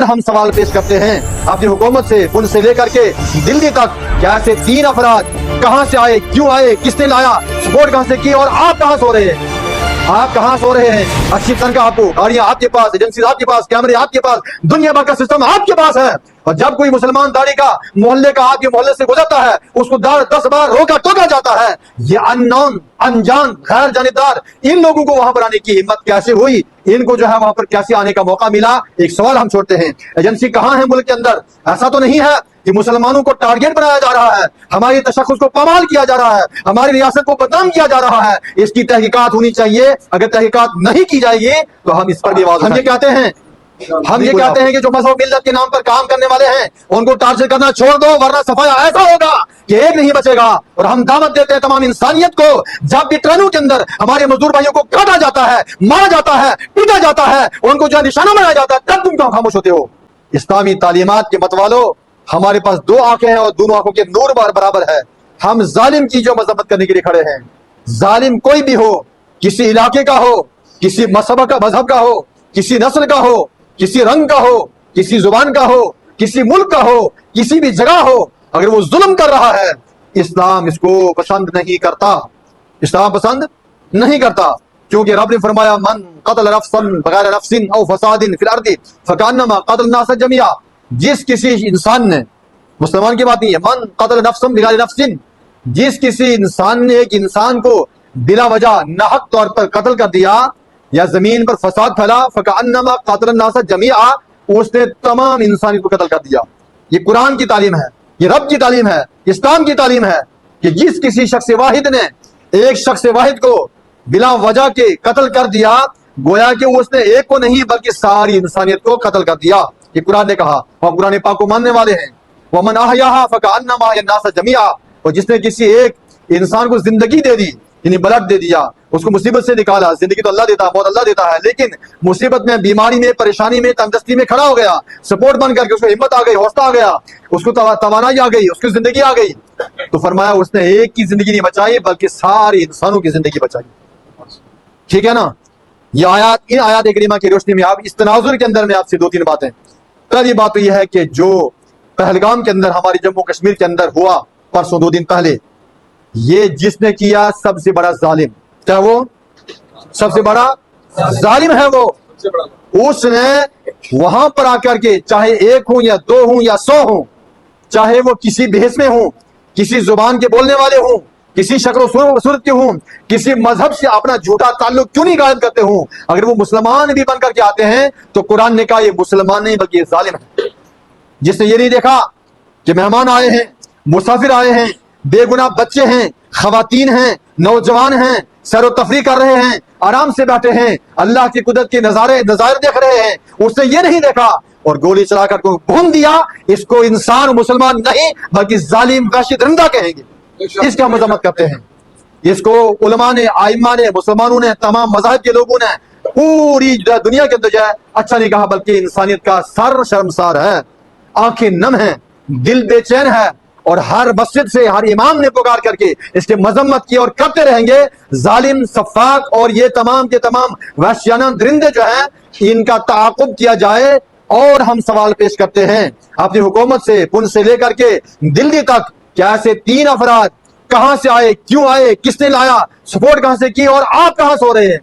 हम सवाल पेश करते हैं अपनी हुकूमत से, पुंछ से लेकर के दिल्ली तक, क्या ऐसे 3 अफराद कहां से आए, क्यों आए, किसने लाया, सपोर्ट कहां से की, और आप कहां सो रहे हैं? आप कहां सो रहे हैं? अच्छी तनख्वाह आपको, गाड़ियां आपके पास, एजेंसी आपके पास, कैमरे आपके पास, दुनिया भर का सिस्टम आपके पास है। और जब कोई मुसलमान दाढ़ी का मोहल्ले का आपके मोहल्ले से गुजरता है, उसको 10 बार रोका टोका जाता है। ये अननोन, अनजान, गैर जानेदार, इन लोगों को वहां पर आने की हिम्मत कैसे हुई? इनको जो है वहां पर कैसे आने का मौका मिला? एक सवाल हम छोड़ते हैं, एजेंसी कहां है मुल्क के अंदर? ऐसा तो नहीं है कि मुसलमानों को टारगेट बनाया जा रहा है, हमारी तशख्खुस को पामाल किया जा रहा है, हमारी रियासत को बदनाम किया जा रहा है। इसकी तहकीकात होनी चाहिए। अगर तहकीकात नहीं की जाएगी तो हम इस पर भी आवाज, हम ये कहते हैं कि जो मजहब मिल्लत के नाम पर काम करने वाले हैं उनको टार्चर करना छोड़ दो, वरना सफाया ऐसा होगा कि एक नहीं बचेगा। और हम दावत देते हैं तमाम इंसानियत को, जब भी ट्रेनों के अंदर हमारे मजदूर भाइयों को काटा जाता है, मारा जाता है, पीटा जाता है, उनको जो निशाना बनाया जाता है, तब तुम क्यों खामोश होते हो? इस्लामी तालीमात के मतवालों, हमारे पास 2 आंखें हैं और दोनों आंखों के नूर बराबर है। हम जालिम की जो मजम्मत करने के लिए खड़े हैं, जालिम कोई भी हो, किसी इलाके का हो, किसी मजहब का हो, किसी नस्ल का हो, किसी रंग का हो, किसी जुबान का हो, किसी मुल्क का हो, किसी भी जगह हो, अगर वो जुल्म कर रहा है, इस्लाम इसको पसंद नहीं करता। इस्लाम पसंद नहीं करता, क्योंकि रब ने फरमाया, मन कतल नफ्सन बगैर नफ्सिन औ फसादिन फिल अर्दि फकान्नमा कतल नास जमिया। जिस किसी इंसान ने, मुसलमान की बात नहीं है, मन कतल नफ्सन बगैर नफ्सिन, जिस किसी इंसान ने एक इंसान को बिला वजह नाहक तौर पर कत्ल कर दिया या जमीन पर फसाद फैला, फकान्नमा कतल नास जमिया, उसने तमाम इंसानियत को कत्ल कर दिया। ये कुरान की तालीम है, ये रब की तालीम है, इस्लाम की तालीम है कि जिस किसी शख्स वाहिद ने एक शख्स वाहिद को बिला वजह के कत्ल कर दिया, गोया कि उसने एक को नहीं बल्कि सारी इंसानियत को कत्ल कर दिया। ये कुरान ने कहा, और कुरान पाक को मानने वाले हैं। वमन अहयाहा फकअन्नमा अहयन्नास जमीआ, और जिसने किसी एक इंसान को जिंदगी दे दी, यानी ब्लड दे दिया, उसको मुसीबत से निकाला। जिंदगी तो अल्लाह देता है, मौत अल्लाह देता है, लेकिन मुसीबत में, बीमारी में, परेशानी में, तंगदस्ती में खड़ा हो गया, सपोर्ट बन करके उसको हिम्मत आ गई, हौसला आ गया, उसको तवानाई आ गई, उसकी जिंदगी आ गई, तो फरमाया उसने एक की जिंदगी नहीं बचाई बल्कि सारे इंसानों की जिंदगी बचाई। ठीक है ना? ये आयात, इन आयात करीमा की रोशनी में आप इस तनाजुर के अंदर में आपसे 2-3 बातें। पहली बात तो यह है कि जो पहलगाम के अंदर, हमारे जम्मू कश्मीर के अंदर हुआ परसों 2 दिन पहले, ये जिसने किया सबसे बड़ा जालिम, क्या वो सबसे बड़ा जालिम है? वो उसने वहां पर आकर के, चाहे 1 हो या 2 हो या 100 हो, चाहे वो किसी भेष में हो, किसी जुबान के बोलने वाले हो, किसी शक्ल सूरत के हों, किसी मजहब से अपना झूठा ताल्लुक क्यों नहीं गायब करते हों, अगर वो मुसलमान भी बनकर के आते हैं तो कुरान ने कहा ये मुसलमान नहीं बल्कि ये जालिम है। जिसने ये नहीं देखा कि मेहमान आए हैं, मुसाफिर आए हैं, बेगुनाह बच्चे हैं, खवातीन हैं, नौजवान हैं, सैर व तफरीह कर रहे हैं, आराम से बैठे हैं, अल्लाह की कुदरत के नजारे देख रहे हैं, उसने ये नहीं देखा और गोली चलाकर को भून दिया, इसको इंसान मुसलमान नहीं बल्कि जालिम वहशी दरिंदा कहेंगे। इसका मजम्मत करते हैं। इसको उलमा ने, आइमा ने, मुसलमानों ने, तमाम मज़ाहिब के लोगों ने, पूरी दुनिया के अंदर जो है अच्छा नहीं कहा, बल्कि इंसानियत का सर शर्मसार है, आंखें नम हैं, दिल बेचैन है, और हर मस्जिद से हर इमाम ने पुकार करके इसके मजम्मत की और करते रहेंगे। जालिम, सफाक और ये तमाम के तमाम वहशियाना दरिंदे जो हैं, इनका ताक़ुब किया जाए। और हम सवाल पेश करते हैं अपनी हुकूमत से, पुंछ से लेकर के दिल्ली तक, क्या ऐसे 3 अफराद कहां से आए, क्यों आए, किसने लाया, सपोर्ट कहां से की, और आप कहां सो रहे हैं?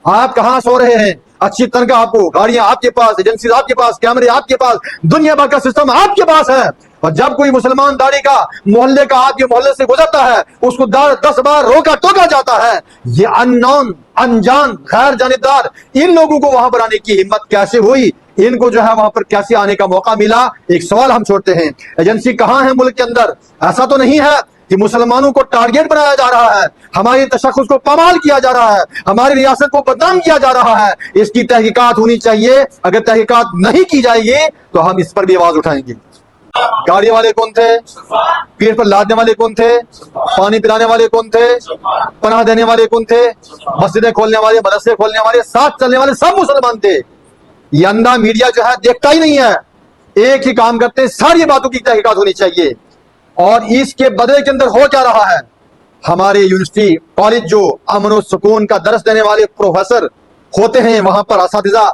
आप कहां सो रहे हैं? अच्छी तनख्वाह आपको, गाड़ियां आपके पास, एजेंसी आपके पास, कैमरे आपके पास, दुनिया भर का सिस्टम आपके पास है। और जब कोई मुसलमान दाढ़ी का मोहल्ले का आपके मोहल्ले से गुजरता है, उसको 10 बार रोका टोका जाता है। ये अननोन, अनजान, गैर जानेदार, इन लोगों को वहां पर आने की हिम्मत कैसे हुई? इनको जो है वहां पर कैसे आने का मौका मिला? एक सवाल हम छोड़ते हैं, एजेंसी कहां है मुल्क के अंदर? ऐसा तो नहीं है कि मुसलमानों को टारगेट बनाया जा रहा है, हमारी तशख्खुस को पामाल किया जा रहा है, हमारी रियासत को बदनाम किया जा रहा है। इसकी तहकीकात होनी चाहिए। अगर तहकीकात नहीं की जाएगी तो हम इस पर भी आवाज उठाएंगे। गाड़ी वाले कौन थे? पीठ पर लादने वाले कौन थे? पानी पिलाने वाले कौन थे? पनाह देने वाले कौन थे? मस्जिदें खोलने वाले, मदरसे खोलने वाले, साथ चलने वाले सब मुसलमान थे। ये अंधा मीडिया जो है देखता ही नहीं है, एक ही काम करते हैं। सारी बातों की तहकीकात होनी चाहिए। और इसके बदले के अंदर हो क्या रहा है? हमारे यूनिवर्सिटी कॉलेज जो अमन और सुकून का दर्स देने वाले प्रोफेसर होते हैं, वहां पर असातिज़ा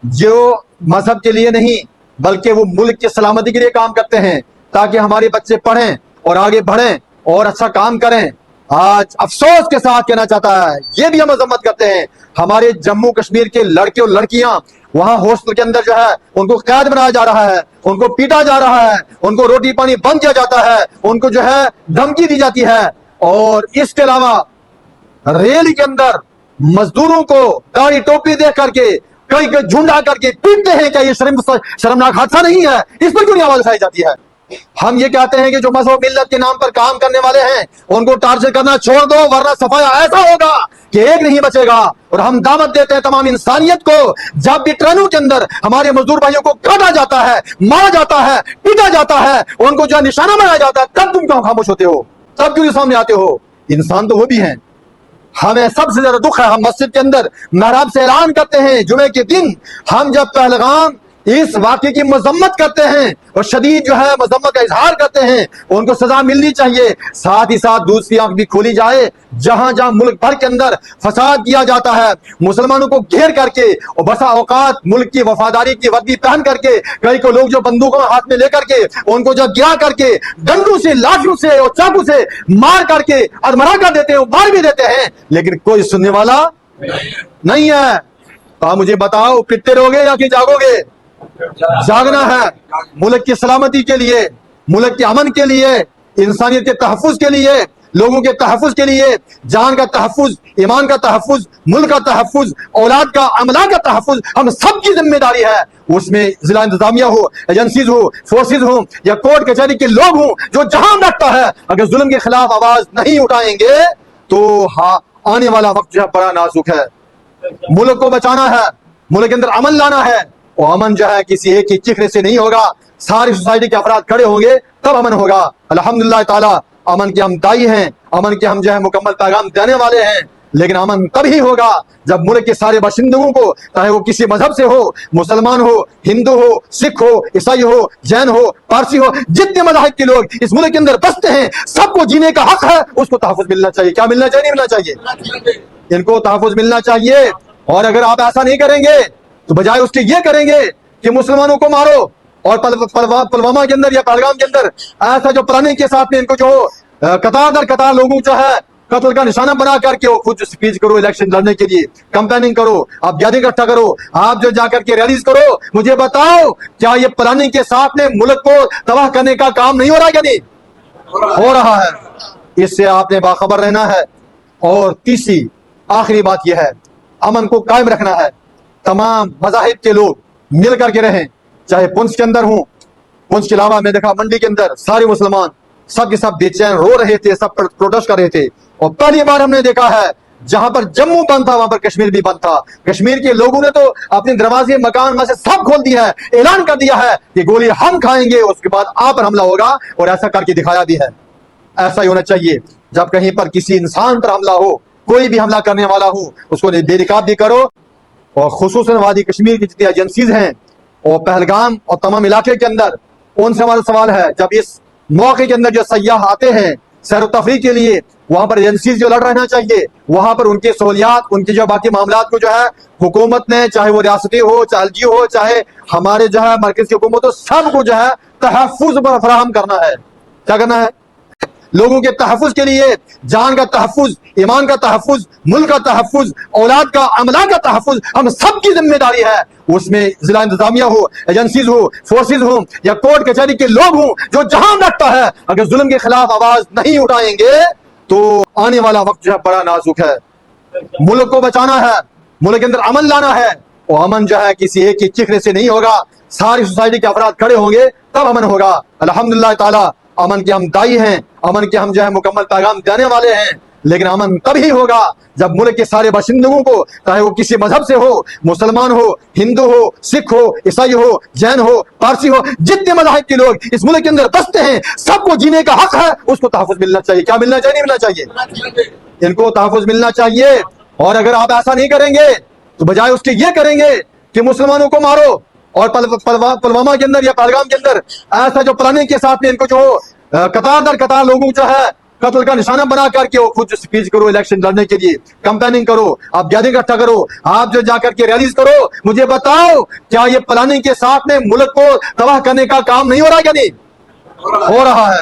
जो मजहब के लिए नहीं बल्कि वो मुल्क की सलामती के लिए काम करते हैं ताकि हमारे बच्चे पढ़ें और आगे बढ़ें और अच्छा काम करें। आज अफसोस के साथ कहना चाहता है, ये भी हम मजम्मत करते हैं, हमारे जम्मू कश्मीर के लड़के और लड़कियां वहां हॉस्टल के अंदर जो है उनको कैद बनाया जा रहा है, उनको पीटा जा रहा है, उनको रोटी पानी बंद किया जाता है, उनको जो है धमकी दी जाती है। और इसके अलावा रेल के अंदर मजदूरों को दाढ़ी टोपी दे करके कई झुंडा करके पीटते हैं। क्या ये शर्मनाक हादसा नहीं है? इस पर क्यों नहीं आवाज उठाई जाती है? हम ये कहते हैं कि जो मजहब मिल्लत के नाम पर काम करने वाले हैं उनको टार्चर करना छोड़ दो, वरना सफाया ऐसा होगा कि एक नहीं बचेगा। और हम दावत देते हैं तमाम इंसानियत को, जब भी ट्रेनों के अंदर हमारे मजदूर भाइयों को काटा जाता है, मारा जाता है, पीटा जाता है, उनको जो निशाना बनाया जाता है, तब तुम क्यों खामोश होते हो? तब क्यों सामने आते हो? इंसान तो वो भी हैं। हमें सबसे ज्यादा दुख है, हम मस्जिद के अंदर महराब से ऐलान करते हैं जुमे के दिन, हम जब पहलगाम इस वाक़े की मजम्मत करते हैं और शदीद जो है मजम्मत का इजहार करते हैं, उनको सजा मिलनी चाहिए। साथ ही साथ दूसरी आंख भी खोली जाए, जहां जहां मुल्क भर के अंदर फसाद किया जाता है, मुसलमानों को घेर करके और बसा औकात मुल्क की वफादारी की वर्दी पहन करके कई को लोग जो बंदूकों हाथ में लेकर के उनको जब गिरा करके डंडों से, लाठियों से और चाकू से मार करके अधमरा कर देते हैं, मार भी देते हैं, लेकिन कोई सुनने वाला नहीं है। तो आप मुझे बताओ, पिटते रहोगे या कि जागोगे? जागना है, मुल्क की सलामती के लिए, मुल्क के अमन के लिए, इंसानियत के तहफ़्फ़ुज़ के लिए, लोगों के तहफ़्फ़ुज़ के लिए, जान का तहफ़्फ़ुज़, ईमान का तहफ़्फ़ुज़, मुल्क का तहफ़्फ़ुज़, औलाद का अमला का तहफ़्फ़ुज़ हम सबकी जिम्मेदारी है। उसमें जिला इंतजामिया हो, एजेंसीज हो, फोर्सेज हो या कोर्ट कचहरी के लोग हों, जो जहां लगता है अगर जुल्म के खिलाफ आवाज नहीं उठाएंगे तो हाँ, आने वाला वक्त जो है बड़ा नाजुक है। मुल्क को बचाना है, मुल्क के अंदर अमन लाना है, और अमन जो है किसी एक के चिखरे से नहीं होगा, सारी सोसाइटी के अफराद खड़े होंगे तब अमन होगा। अल्हम्दुलिल्लाह ताला अमन के हम दाई हैं, अमन के हम जो है मुकम्मल पैगाम देने वाले हैं, लेकिन अमन तभी होगा जब मुल्क के सारे बाशिंदों को, चाहे वो किसी मजहब से हो, मुसलमान हो, हिंदू हो, सिख हो, ईसाई हो, जैन हो, पारसी हो, जितने मज़ाहिब के लोग इस मुल्क के अंदर बसते हैं, सबको जीने का हक है, उसको तहफ़्फ़ुज़ मिलना चाहिए। क्या मिलना चाहिए? नहीं मिलना चाहिए? इनको तहफ़्फ़ुज़ मिलना चाहिए। और अगर आप ऐसा नहीं करेंगे तो बजाय उसके ये करेंगे कि मुसलमानों को मारो, और पुलवामा के अंदर या पहलगाम के अंदर ऐसा जो प्लानिंग के साथ में इनको जो कतार दर कतार लोगों जो है कत्ल का निशाना बना करके वो खुद स्पीच करो, इलेक्शन लड़ने के लिए कैंपेनिंग करो, आप गैदरिंग इकट्ठा करो, आप जो जाकर के रैलीज करो। मुझे बताओ, क्या ये प्लानिंग के साथ में मुल्क को तबाह करने का काम नहीं हो रहा है? क्या नहीं हो रहा है? इससे आपने बाखबर रहना है। और तीसरी आखिरी बात यह है, अमन को कायम रखना है। तमाम मज़ाहिब के लोग मिल करके रहें, चाहे पुंछ के अंदर हूं, पुंछ के अलावा मैं देखा मंडी के अंदर सारे मुसलमान सब के सब बेचैन रो रहे थे, सब प्रोटेस्ट कर रहे थे। और पहली बार हमने देखा है जहां पर जम्मू बंद था वहां पर कश्मीर भी बंद था। कश्मीर के लोगों ने तो अपने दरवाजे, मकान में से सब खोल दिया है, ऐलान कर दिया है कि गोली हम खाएंगे, उसके बाद आप पर हमला होगा, और ऐसा करके दिखाया भी है। ऐसा ही होना चाहिए, जब कहीं पर किसी इंसान पर हमला हो, कोई भी हमला करने वाला हो, उसको बेनकाब भी करो। और खुसूसन वादी कश्मीर की जितनी एजेंसीज हैं और पहलगाम और तमाम इलाके के अंदर, उनसे हमारा सवाल है, जब इस मौके के अंदर जो सयाह आते हैं सैर तफरी के लिए, वहां पर एजेंसीज जो लड़ रहना चाहिए, वहां पर उनके सहूलियात, उनके जो बाकी मामलात को जो है हुकूमत ने, चाहे वो रियासती हो, चाहे एलजी हो, चाहे हमारे जो है मरकज की हुकूमत हो, सबको जो है तहफ़्फ़ुज़ फराहम करना है। क्या करना है? लोगों के तहफ़्फ़ुज़ के लिए, जान का तहफ़्फ़ुज़, ईमान का तहफ़्फ़ुज़, मुल्क का तहफ़्फ़ुज़, औलाद का अमला का तहफ़्फ़ुज़ हम सबकी जिम्मेदारी है। उसमें जिला इंतजामिया हो, एजेंसीज हो, फोर्सेज हो या कोर्ट कचहरी के लोग हों, जो जहां लगता है अगर जुल्म के खिलाफ आवाज नहीं उठाएंगे तो आने वाला वक्त जो है बड़ा नाजुक है। मुल्क को बचाना है, मुल्क के अंदर अमन लाना है, और अमन जो है किसी एक के चिखरे से नहीं होगा, सारी सोसाइटी के अफराद खड़े होंगे तब अमन होगा। अल्हम्दुलिल्लाह ताला अमन के हम दाई हैं, अमन के हम जो है मुकम्मल पैगाम देने वाले हैं, लेकिन अमन तभी होगा जब मुल्क के सारे बाशिंदों को, चाहे वो किसी मजहब से हो, मुसलमान हो, हिंदू हो, सिख हो, ईसाई हो, जैन हो, पारसी हो, जितने मज़ाहिब के लोग इस मुल्क के अंदर बसते हैं, सबको जीने का हक है, उसको तहफ़्फ़ुज़ मिलना चाहिए। क्या मिलना चाहिए? नहीं मिलना चाहिए? इनको तहफ़्फ़ुज़ मिलना चाहिए। और अगर आप ऐसा नहीं करेंगे तो बजाय उसके ये करेंगे कि मुसलमानों को मारो, और पुलवामा के अंदर या पहलगाम के अंदर ऐसा जो प्लानिंग के साथ में इनको जो कतार दर कतार लोगों जो है कत्ल का निशाना बना करके वो खुद स्पीच करो इलेक्शन लड़ने के लिए, कैंपेनिंग करो, आप गैदरिंग इकट्ठा करो, आप जो जाकर के रैलीज करो। मुझे बताओ क्या ये प्लानिंग के साथ में मुल्क को तबाह करने का काम नहीं हो रहा, या नहीं हो रहा है?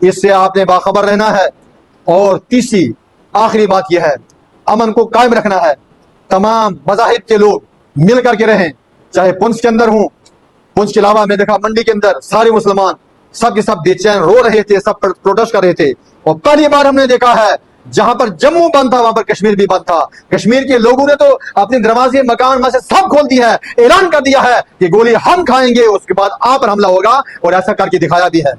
इससे आपने बाखबर रहना है। और तीसरी आखिरी बात यह है, अमन को कायम रखना है। तमाम मज़ाहिब के लोग मिल करके रहें, चाहे पुंछ के अंदर हूं, पुंछ के अलावा मैं देखा मंडी के अंदर सारे मुसलमान सब के सब बेचैन रो रहे थे, सब प्रोटेस्ट कर रहे थे। और पहली बार हमने देखा है जहां पर जम्मू बंद था वहां पर कश्मीर भी बंद था। कश्मीर के लोगों ने तो अपने दरवाजे मकान में से सब खोल दिया है, ऐलान कर दिया है कि गोली हम खाएंगे, उसके बाद आप पर हमला होगा, और ऐसा करके दिखाया भी है।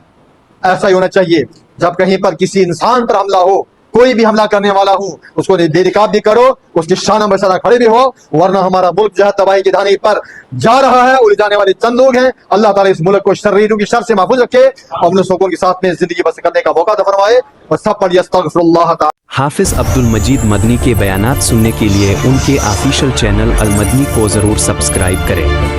ऐसा ही होना चाहिए। जब कहीं पर किसी इंसान पर हमला हो, कोई भी हमला करने वाला हो, उसको बेनकाब भी करो, उसके शान में सदा खड़े भी हो, वरना हमारा मुल्क जो है तबाही की धानी पर जा रहा है। उड़ जाने वाले चंद लोग हैं। अल्लाह ताला इस मुल्क को शर्रीरों की शर से महफूज रखे और अपने लोगों के साथ में जिंदगी बसर करने का मौका फरमाए। और सब पर अस्तगफिरुल्लाह ताला। हाफिज अब्दुल मजीद मदनी के बयानात सुनने के लिए उनके ऑफिशियल चैनल अल मदनी को ज़रूर सब्सक्राइब करें।